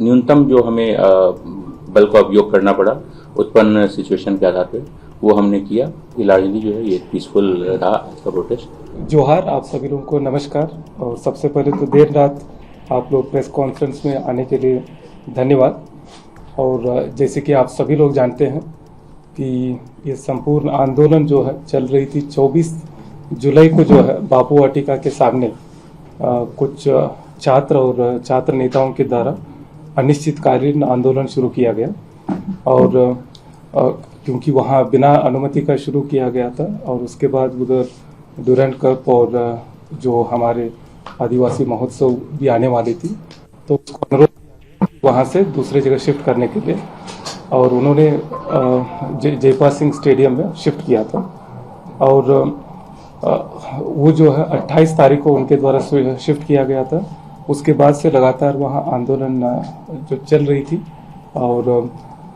न्यूनतम जो हमें बल का उपयोग करना पड़ा उत्पन्न सिचुएशन के आधार पर, वो हमने किया। लार्जली जो है ये पीसफुल रहा आज का प्रोटेस्ट। जोहार, आप सभी लोगों को नमस्कार। और सबसे पहले तो देर रात आप लोग प्रेस कॉन्फ्रेंस में आने के लिए धन्यवाद। और जैसे कि आप सभी लोग जानते हैं कि ये संपूर्ण आंदोलन जो है चल रही थी 24 जुलाई को जो है बापू वाटिका के सामने कुछ छात्र और छात्र नेताओं के द्वारा अनिश्चितकालीन आंदोलन शुरू किया गया। और क्योंकि वहाँ बिना अनुमति का शुरू किया गया था और उसके बाद उधर डुरंट कप और जो हमारे आदिवासी महोत्सव भी आने वाली थी, तो उसको अनुरोध किया गया वहाँ से दूसरे जगह शिफ्ट करने के लिए। और उन्होंने जयपाल सिंह स्टेडियम में शिफ्ट किया था। और वो जो है 28 तारीख को उनके द्वारा शिफ्ट किया गया था। उसके बाद से लगातार वहाँ आंदोलन जो चल रही थी और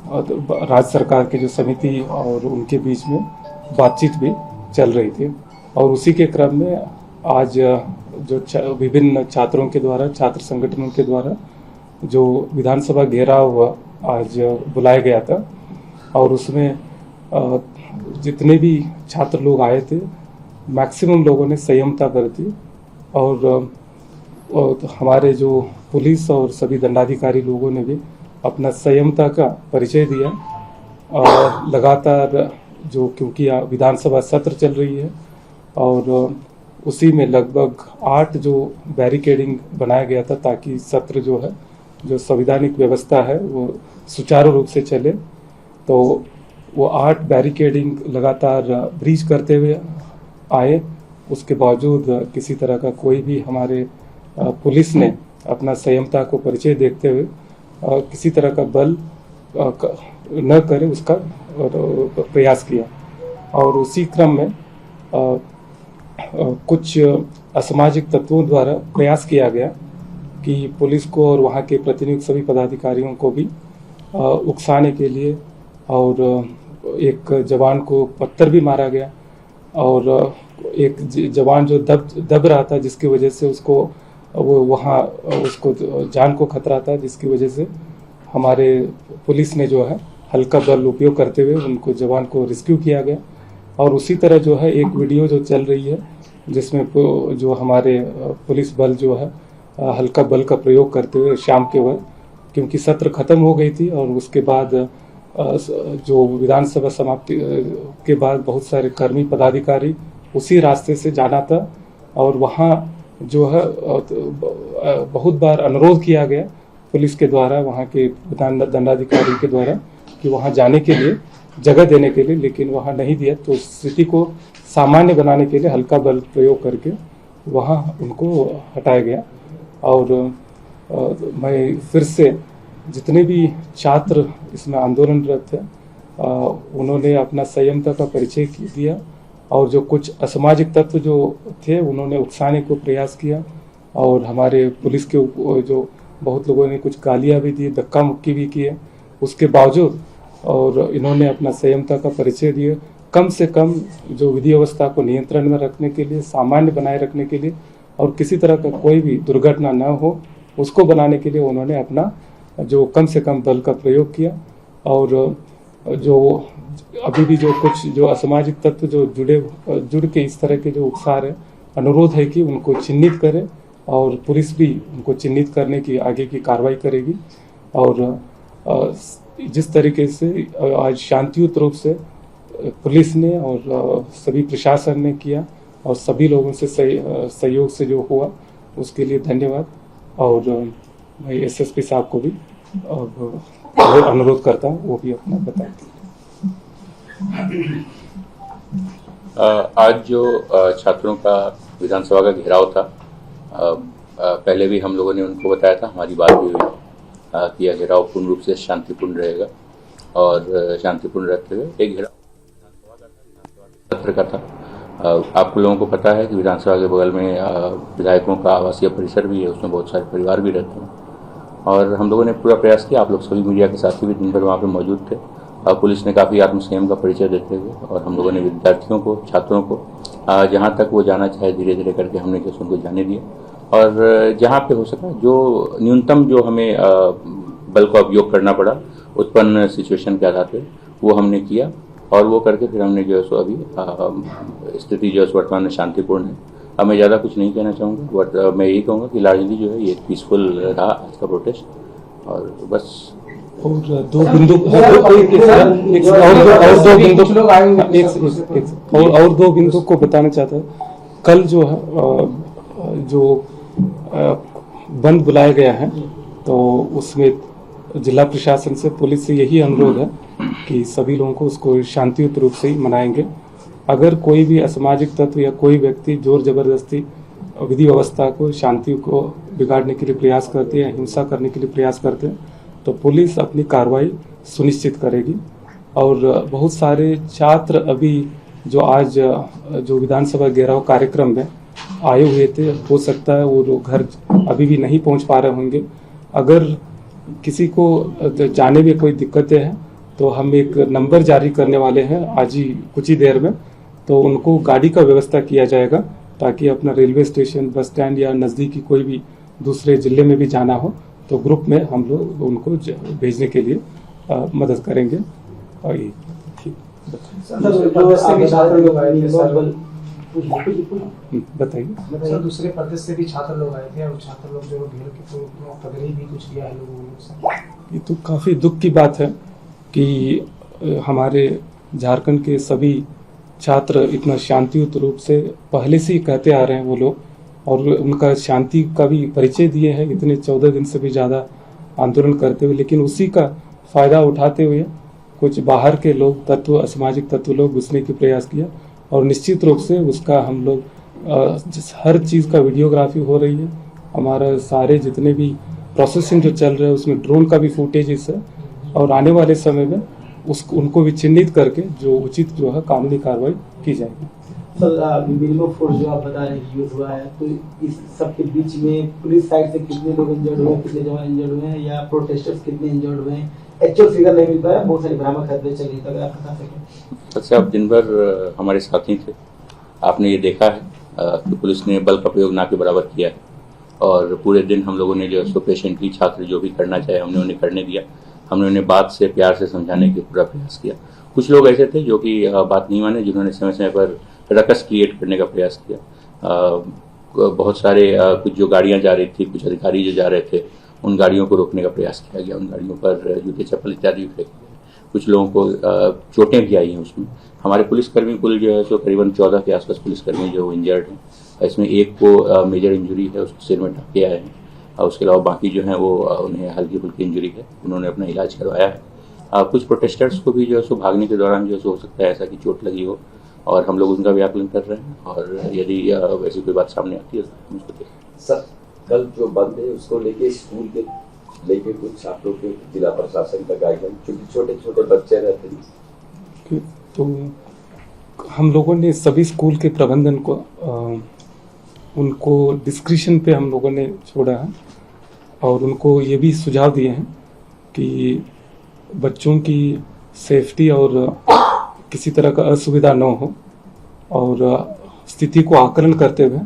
राज्य सरकार की जो समिति और उनके बीच में बातचीत भी चल रही थी। और उसी के क्रम में आज जो विभिन्न छात्रों के द्वारा, छात्र संगठनों के द्वारा जो विधानसभा घेराव आज बुलाया गया था, और उसमें जितने भी छात्र लोग आए थे मैक्सिमम लोगों ने संयमता बरती। और हमारे जो पुलिस और सभी दंडाधिकारी लोगों ने भी अपना संयमता का परिचय दिया। और लगातार जो, क्योंकि विधानसभा सत्र चल रही है और उसी में लगभग 8 जो बैरिकेडिंग बनाया गया था ताकि सत्र जो है, जो संवैधानिक व्यवस्था है, वो सुचारू रूप से चले, तो वो 8 बैरिकेडिंग लगातार ब्रीच करते हुए आए। उसके बावजूद किसी तरह का कोई भी हमारे पुलिस ने अपना संयमता को परिचय देखते हुए किसी तरह का बल न करे उसका प्रयास किया। और उसी क्रम में कुछ असामाजिक तत्वों द्वारा प्रयास किया गया कि पुलिस को और वहाँ के प्रतिनियुक्त सभी पदाधिकारियों को भी उकसाने के लिए, और एक जवान को पत्थर भी मारा गया। और एक जवान जो दब रहा था, जिसकी वजह से उसको वो वहाँ उसको जान को खतरा था, जिसकी वजह से हमारे पुलिस ने जो है हल्का बल उपयोग करते हुए उनको जवान को रेस्क्यू किया गया। और उसी तरह जो है एक वीडियो जो चल रही है जिसमें जो हमारे पुलिस बल जो है हल्का बल का प्रयोग करते हुए शाम के वक्त, क्योंकि सत्र खत्म हो गई थी और उसके बाद जो विधानसभा समाप्ति के बाद बहुत सारे कर्मी पदाधिकारी उसी रास्ते से जाना था। और वहाँ जो है बहुत बार अनुरोध किया गया पुलिस के द्वारा, वहाँ के दंडाधिकारी के द्वारा, कि वहाँ जाने के लिए जगह देने के लिए, लेकिन वहाँ नहीं दिया। तो स्थिति को सामान्य बनाने के लिए हल्का बल प्रयोग करके वहाँ उनको हटाया गया। और मैं फिर से जितने भी छात्र इसमें आंदोलनरत थे उन्होंने अपना संयमता का परिचय दिया। और जो कुछ असामाजिक तत्व जो थे उन्होंने उकसाने को प्रयास किया। और हमारे पुलिस के जो बहुत लोगों ने कुछ गालियां भी दी, धक्का मुक्की भी किए। उसके बावजूद और इन्होंने अपना संयमता का परिचय दिया। कम से कम जो विधि व्यवस्था को नियंत्रण में रखने के लिए, सामान्य बनाए रखने के लिए, और किसी तरह का कोई भी दुर्घटना न हो उसको बनाने के लिए उन्होंने अपना जो कम से कम बल का प्रयोग किया। और जो अभी भी जो कुछ जो असामाजिक तत्व जो जुड़ के इस तरह के जो उकसा रहे, अनुरोध है कि उनको चिन्हित करें और पुलिस भी उनको चिन्हित करने की आगे की कार्रवाई करेगी। और जिस तरीके से आज शांतियुत रूप से पुलिस ने और सभी प्रशासन ने किया और सभी लोगों से सहयोग से जो हुआ उसके लिए धन्यवाद। और मैं एसएसपी साहब को भी और अनुरोध करता हूँ वो भी अपना बताएं। आज जो छात्रों का विधानसभा का घेराव था, पहले भी हम लोगों ने उनको बताया था, हमारी बात भी हुई कि यह घेराव पूर्ण रूप से शांतिपूर्ण रहेगा। और शांतिपूर्ण रहते हुए एक घेराव सत्र का था। आप लोगों को पता है कि विधानसभा के बगल में विधायकों का आवासीय परिसर भी है, उसमें बहुत सारे परिवार भी रहते हैं। और हम लोगों ने पूरा प्रयास किया, आप लोग सभी मीडिया के साथी भी दिन भर वहाँ पे मौजूद थे। पुलिस ने काफ़ी आत्मसंयम का परिचय देते हुए और हम लोगों ने विद्यार्थियों को, छात्रों को जहाँ तक वो जाना चाहे धीरे धीरे करके हमने जैसे उनको जाने दिया। और जहाँ पे हो सका जो न्यूनतम जो हमें बल का उपयोग करना पड़ा उत्पन्न सिचुएशन के आधार पे, वो हमने किया और वो करके फिर हमने जो है सो अभी स्थिति जो है वर्तमान में शांतिपूर्ण है। अब मैं ज़्यादा कुछ नहीं कहना चाहूँगा, बट मैं यही कहूँगा कि लार्जली जो है ये पीसफुल रहा आज का प्रोटेस्ट। और बस और दो बिंदु और दो बिंदु को बताना चाहता हूँ। कल जो है जो बंद बुलाया गया है, तो उसमें जिला प्रशासन से, पुलिस से यही अनुरोध है कि सभी लोगों को उसको शांतियुत रूप से ही मनाएंगे। अगर कोई भी असामाजिक तत्व या कोई व्यक्ति जोर जबरदस्ती विधि व्यवस्था को, शांति को बिगाड़ने के लिए प्रयास करते हैं या हिंसा करने के लिए प्रयास करते हैं, तो पुलिस अपनी कार्रवाई सुनिश्चित करेगी। और बहुत सारे छात्र अभी जो आज जो विधानसभा घेराव कार्यक्रम में आए हुए थे, हो सकता है वो घर अभी भी नहीं पहुंच पा रहे होंगे। अगर किसी को जाने में कोई दिक्कतें हैं तो हम एक नंबर जारी करने वाले हैं आज ही कुछ ही देर में, तो उनको गाड़ी का व्यवस्था किया जाएगा ताकि अपना रेलवे स्टेशन, बस स्टैंड या नज़दीकी कोई भी दूसरे जिले में भी जाना हो तो ग्रुप में हम लोग उनको भेजने के लिए मदद करेंगे। और ये बताइए। सर, दूसरे प्रदेश से भी छात्र लोग आए थे और छात्र लोग जो घेर के तो पगड़ी भी कुछ दिया है लोगों ने। ये तो काफ़ी दुख की बात है कि हमारे झारखंड के सभी छात्र इतना शांतियुत रूप से पहले से ही कहते आ रहे हैं वो लोग, और उनका शांति का भी परिचय दिए हैं इतने 14 दिन से भी ज़्यादा आंदोलन करते हुए, लेकिन उसी का फ़ायदा उठाते हुए कुछ बाहर के लोग, तत्व, असामाजिक तत्व लोग घुसने की प्रयास किया। और निश्चित रूप से उसका हम लोग हर चीज़ का वीडियोग्राफी हो रही है। हमारा सारे जितने भी प्रोसेसिंग जो चल रहा है उसमें ड्रोन का भी फुटेज है, और आने वाले समय में उनको भी चिन्हित करके जो उचित जो है कानूनी कार्रवाई की जाएगी। सर, मिनिमम फोर्स जो आप बता रहे हैं यूज हुआ है, तो इस सब के बीच में पुलिस साइड से कितने लोग इंजर्ड हुए, कितने जवान इंजर्ड हुए हैं, या प्रोटेस्टर्स कितने इंजर्ड हुए हैं? एक्चुअल फिगर नहीं मिल पाया, बहुत सारी भ्रामक खबरें चल रही, तो अगर आप बता सकें। अच्छा, आप दिन भर हमारे साथी थे, आपने ये देखा है कि पुलिस ने बल का प्रयोग ना के बराबर किया है, और पूरे दिन हम लोगों ने जो है पेशेंटली छात्र जो भी करना चाहे हमने उन्हें करने दिया। हमने उन्हें बात से, प्यार से समझाने की पूरा प्रयास किया। कुछ लोग ऐसे थे जो कि बात नहीं माने, जिन्होंने समय समय पर रकस क्रिएट करने का प्रयास किया। बहुत सारे कुछ जो गाड़ियां जा रही थी, कुछ अधिकारी जो जा रहे थे, उन गाड़ियों को रोकने का प्रयास किया गया। उन गाड़ियों पर जूते चप्पल इत्यादि भी फेंके गए। कुछ लोगों को चोटें भी आई हैं उसमें। हमारे पुलिसकर्मी कुल जो है सो करीबन 14 के आसपास पुलिसकर्मी जो इंजर्ड हैं। इसमें एक को मेजर इंजरी है, उसको सिर में टाँके आए हैं, और उसके अलावा बाकी जो हैं वो उन्हें हल्की फुल्की इंजरी है, उन्होंने अपना इलाज करवाया है। कुछ प्रोटेस्टर्स को भी जो है सो भागने के दौरान जो है सो हो सकता है ऐसा कि चोट लगी हो, और हम लोग उनका भी आकलन कर रहे हैं, और यदि वैसी कोई बात सामने आती है तो हम उसको देखें। सर, कल जो बंद है उसको लेके स्कूल के लेके कुछ छात्रों के जिला प्रशासन का गाइडलाइन, क्योंकि छोटे छोटे बच्चे रहते हैं, तो हम लोगों ने सभी स्कूल के प्रबंधन को उनको डिस्क्रिशन पे हम लोगों ने छोड़ा है, और उनको ये भी सुझाव दिए हैं कि बच्चों की सेफ्टी और किसी तरह का असुविधा न हो, और स्थिति को आकलन करते हुए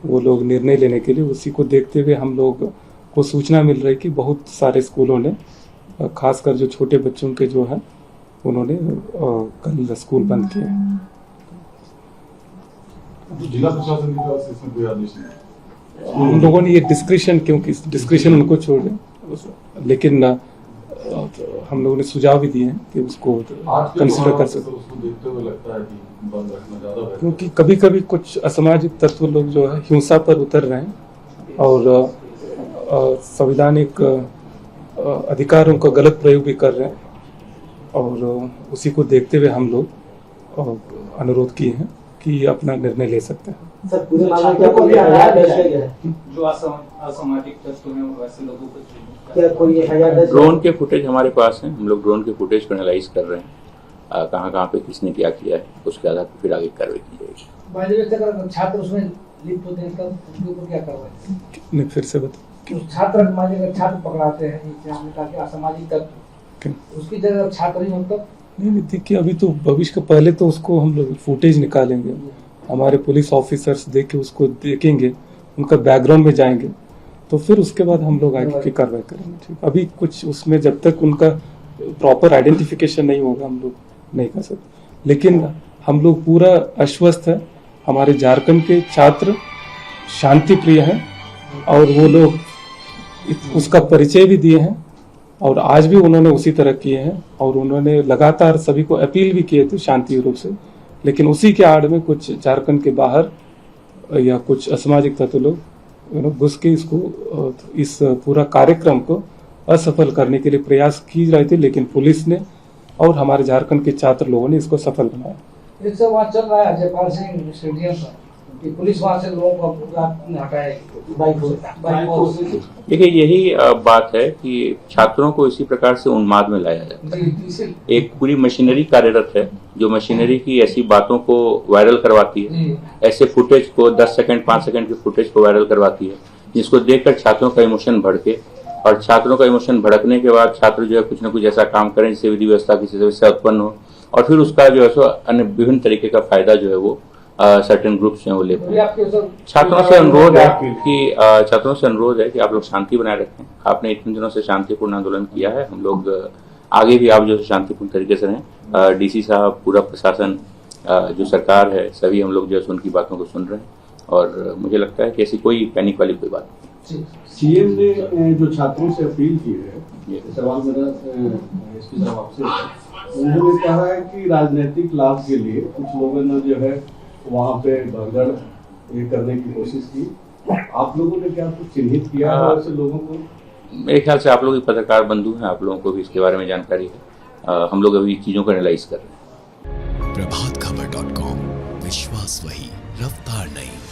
वो लोग निर्णय लेने के लिए, उसी को देखते हुए हम लोग को सूचना मिल रही कि बहुत सारे स्कूलों ने, खासकर जो छोटे बच्चों के जो है, उन्होंने कल स्कूल बंद किए। जिला प्रशासन की तरफ से इसमें कोई आदेश नहीं? हम लोगों ने ये डिस्क्रिशन, क्योंकि डिस्क्रिशन उनको छोड़े, लेकिन हम लोगों ने सुझाव भी दिए हैं कि उसको कंसिडर कर सकते, उसको देखते हुए लगता है कि बंद रखना ज्यादा बेहतर, क्योंकि कभी कभी कुछ असामाजिक तत्व लोग जो है हिंसा पर उतर रहे हैं और संवैधानिक अधिकारों का गलत प्रयोग भी कर रहे हैं, और उसी को देखते हुए हम लोग अनुरोध किए हैं कि अपना निर्णय ले सकते हैं। सर, पूरे मामले को भी हटाया गया है, जो असामाजिक तत्व हैं वैसे लोगों को क्या कोई हटाया? ड्रोन के फुटेज हमारे पास हैं, हम लोग ड्रोन के फुटेज को एनालाइज कर रहे हैं, कहाँ कहाँ पे किसने क्या किया है, उसके आधार पर फिर आगे कार्रवाई की जाएगी। अगर छात्र उसमें लिप्त होते हैं तब उनके ऊपर क्या कार्रवाई? नहीं, फिर से बताओ। छात्र मान लीजिए छात्र पकड़ाते हैं, हमने कहा कि असामाजिक तत्व, उसकी जगह छात्र ही मतलब नहीं, देखिए अभी तो भविष्य का, पहले तो उसको हम लोग फुटेज निकालेंगे, हमारे पुलिस ऑफिसर्स देख के उसको देखेंगे, उनका बैकग्राउंड में जाएंगे, तो फिर उसके बाद हम लोग आगे की कार्रवाई करेंगे। ठीक, अभी कुछ उसमें जब तक उनका प्रॉपर आइडेंटिफिकेशन नहीं होगा हम लोग नहीं कर सकते। लेकिन हम लोग पूरा आश्वस्त है, हमारे झारखंड के छात्र शांति प्रिय हैं और वो लोग उसका परिचय भी दिए हैं और आज भी उन्होंने उसी तरह किए हैं और उन्होंने लगातार सभी को अपील भी किए थे शांति रूप से। लेकिन उसी के आड़ में कुछ झारखंड के बाहर या कुछ असामाजिक तत्व लोग घुस के इसको इस पूरा कार्यक्रम को असफल करने के लिए प्रयास की रहे थे, लेकिन पुलिस ने और हमारे झारखंड के छात्र लोगों ने इसको सफल बनाया। एक सब वहाँ चल रहा है जयपाल सिंह स्टेडियम पर कि पुलिस वहाँ से लोगों को हटाए बाइक। देखिए यही बात है कि छात्रों को इसी प्रकार से उन्माद में लाया जाता है। एक पूरी मशीनरी कार्यरत है जो मशीनरी की ऐसी बातों को वायरल करवाती है, ऐसे फुटेज को 10 सेकंड 5 सेकंड की फुटेज को वायरल करवाती है, जिसको देखकर छात्रों का इमोशन भड़के और छात्रों का इमोशन भड़कने के बाद छात्र जो है कुछ न कुछ ऐसा काम करें जिससे विधि व्यवस्था की समस्या उत्पन्न हो और फिर उसका जो है सो अन्य विभिन्न तरीके का फायदा जो है वो सर्टेन ग्रुप्स हैं वो ले पाए। छात्रों से अनुरोध है कि आप लोग शांति बनाए रखें। आपने इतने दिनों से शांतिपूर्ण आंदोलन किया है, हम लोग आगे भी आप जो शांतिपूर्ण तरीके से रहें। डीसी साहब, पूरा प्रशासन, जो सरकार है, सभी हम लोग जो है उनकी बातों को सुन रहे हैं और मुझे लगता है कि ऐसी कोई पैनिक वाली कोई बात नहीं। सीएम ने जो छात्रों से अपील की है, सवाल मेरा इसके जवाब से, उन्होंने कहा है कि राजनीतिक लाभ के लिए कुछ लोगों ने जो है वहाँ पे भगदड़ ये करने की कोशिश की। आप लोगों ने क्या कुछ चिन्हित किया है ऐसे लोगों को? मेरे ख्याल से आप लोग पत्रकार बंधु हैं, आप लोगों को भी इसके बारे में जानकारी है। हम लोग अभी चीजों को एनालाइज कर रहे हैं। प्रभातखबर.com, विश्वास वही, रफ्तार नहीं।